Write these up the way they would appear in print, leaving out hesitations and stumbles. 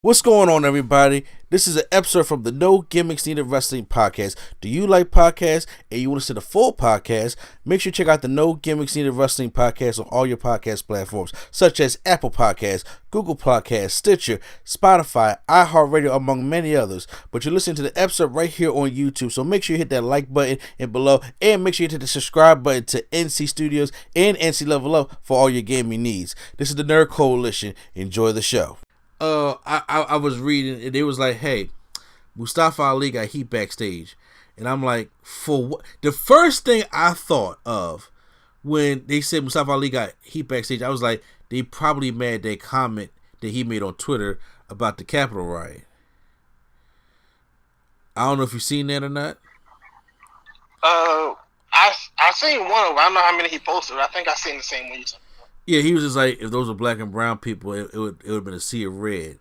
What's going on, everybody? This is an episode from the No Gimmicks Needed Wrestling podcast. Do you like podcasts and you want to see the full podcast? Make sure you check out the No Gimmicks Needed Wrestling podcast on all your podcast platforms, such as Apple Podcasts, Google Podcasts, Stitcher, Spotify, iHeartRadio, among many others. But you're listening to the episode right here on YouTube, so make sure you hit that like button and below, and make sure you hit the subscribe button to NC Studios and NC Level Up for all your gaming needs. This is the Nerd Coalition. Enjoy the show. I was reading and it was like, hey, Mustafa Ali got heat backstage, and I'm like, for what? The first thing I thought of when they said Mustafa Ali got heat backstage, I was like, they probably mad that comment that he made on Twitter about the Capitol riot. I don't know if you've seen that or not. I seen one of them. I don't know how many he posted. I think I seen the same one you talking. Yeah, he was just like, if those were black and brown people, it would have been a sea of red.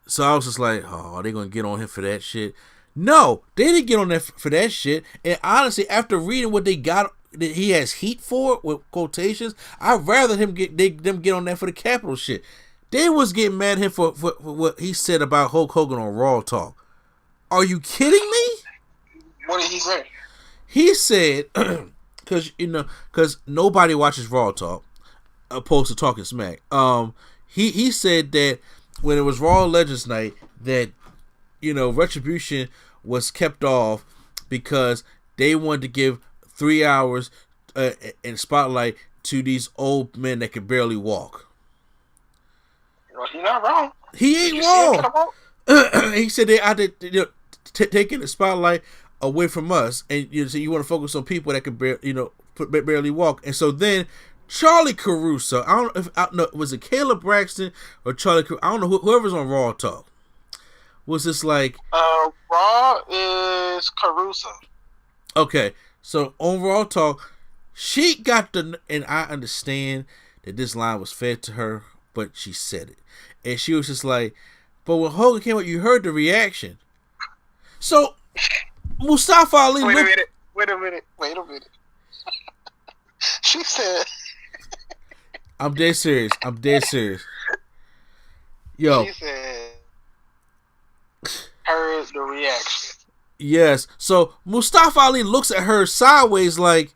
So I was just like, oh, are they going to get on him for that shit? No, they didn't get on that for that shit. And honestly, after reading what they got, that he has heat for, with quotations, I'd rather them get on that for the Capitol shit. They was getting mad at him for what he said about Hulk Hogan on Raw Talk. Are you kidding me? What did he say? He said, because nobody watches Raw Talk, opposed to talking smack. He said that when it was Raw Legends night, that Retribution was kept off because they wanted to give 3 hours in spotlight to these old men that could barely walk. He's not wrong. He ain't wrong. He said they out there taking the spotlight away from us, and so you want to focus on people that could barely walk. And so then Charlie Caruso, I don't know, was it Caleb Braxton or Charlie Caruso? I don't know, whoever's on Raw Talk, was this like... Raw is Caruso. Okay, so on Raw Talk, she got and I understand that this line was fed to her, but she said it. And she was just like, but when Hogan came out, you heard the reaction. So, Mustafa Ali... Wait a minute. She said... I'm dead serious. Yo. She said, heard the reaction. Yes. So Mustafa Ali looks at her sideways like,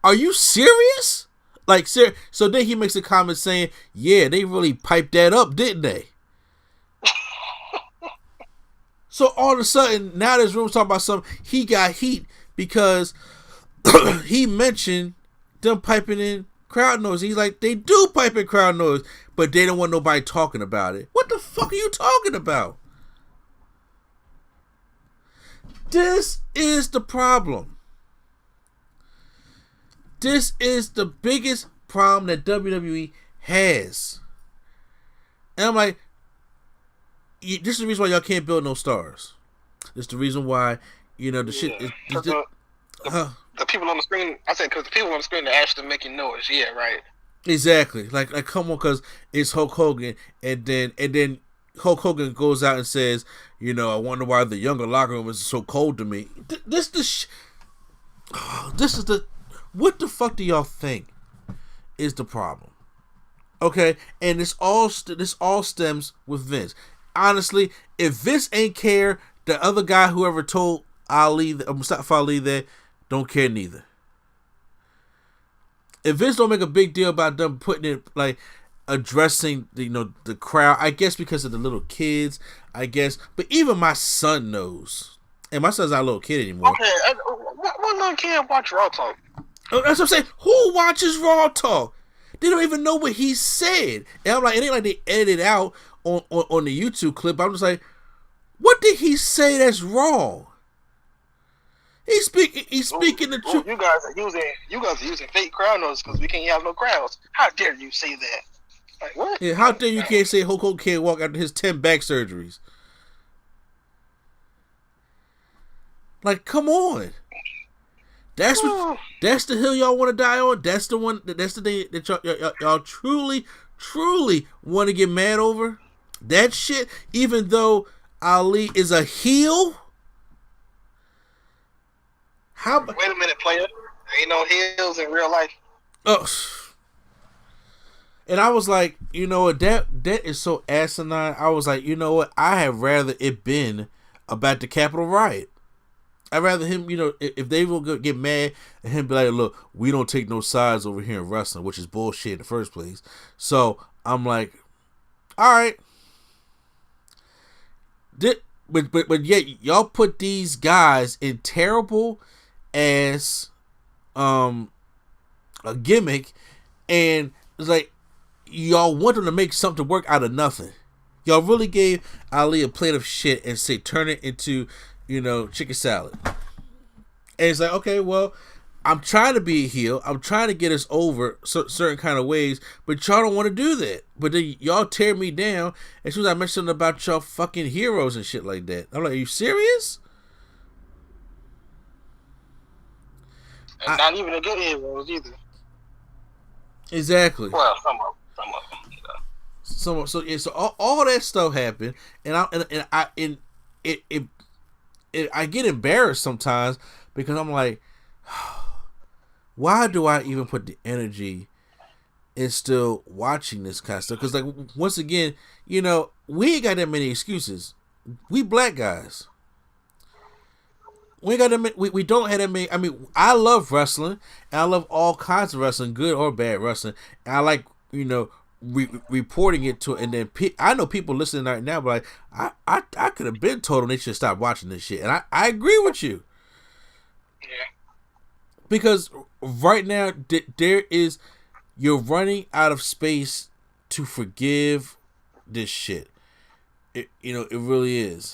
are you serious? Like, so then he makes a comment saying, yeah, they really piped that up, didn't they? So all of a sudden, now there's room talking about something. He got heat because he mentioned them piping in crowd noise. He's like, they do pipe in crowd noise, but they don't want nobody talking about it. What the fuck are you talking about? This is the problem. This is the biggest problem that WWE has. And I'm like, this is the reason why y'all can't build no stars. This is the reason why, the shit is... The people on the screen, I said, because the people on the screen are actually making noise. Yeah, right. Exactly. Like come on, because it's Hulk Hogan, and then Hulk Hogan goes out and says, I wonder why the younger locker room is so cold to me. This is the... What the fuck do y'all think is the problem? Okay, and this all stems with Vince. Honestly, if Vince ain't care, the other guy, whoever told Mustafa Ali that, don't care neither. If Vince don't make a big deal about them putting it, like, addressing the crowd, I guess because of the little kids, I guess. But even my son knows, and my son's not a little kid anymore. Okay, what little kid watch Raw Talk? That's what I'm saying. Who watches Raw Talk? They don't even know what he said. And I'm like, it ain't like they edited out on the YouTube clip. I'm just like, what did he say that's wrong? He's speaking the truth. You guys are using fake crowd noise because we can't have no crowds. How dare you say that? Like, what? Yeah, how dare you can't say Hulk Hogan can't walk after his 10 back surgeries? Like, come on. That's the hill y'all want to die on. That's the one. That's the thing that y'all truly want to get mad over. That shit. Even though Ali is a heel. Wait a minute, player. There ain't no heels in real life. Oh, And I was like, you know what, that is so asinine. I was like, you know what, I had rather it been about the Capitol riot. I'd rather him, you know, if they will get mad and him be like, look, we don't take no sides over here in wrestling, which is bullshit in the first place. So I'm like, all right. But yet y'all put these guys in terrible ass a gimmick, and it's like y'all want them to make something work out of nothing. Y'all really gave Ali a plate of shit and say turn it into, you know, chicken salad. And it's like, okay, well, I'm trying to be a heel. I'm trying to get us over certain kind of ways, but y'all don't want to do that. But then y'all tear me down as soon as I mention something about y'all fucking heroes and shit like that. I'm like, are you serious? And not even the good heroes either. Exactly. Well, some of them. So all that stuff happened, and I get embarrassed sometimes because I'm like, why do I even put the energy in still watching this kind of stuff? Because like once again, you know, we ain't got that many excuses. We black guys. We ain't got that many, we don't have that many. I mean, I love wrestling, and I love all kinds of wrestling, good or bad wrestling. And I like, you know, reporting it to, and then I know people listening right now, but like I could have been told them they should stop watching this shit, and I agree with you. Yeah. Because right now there is, you're running out of space to forgive this shit. It, you know, it really is.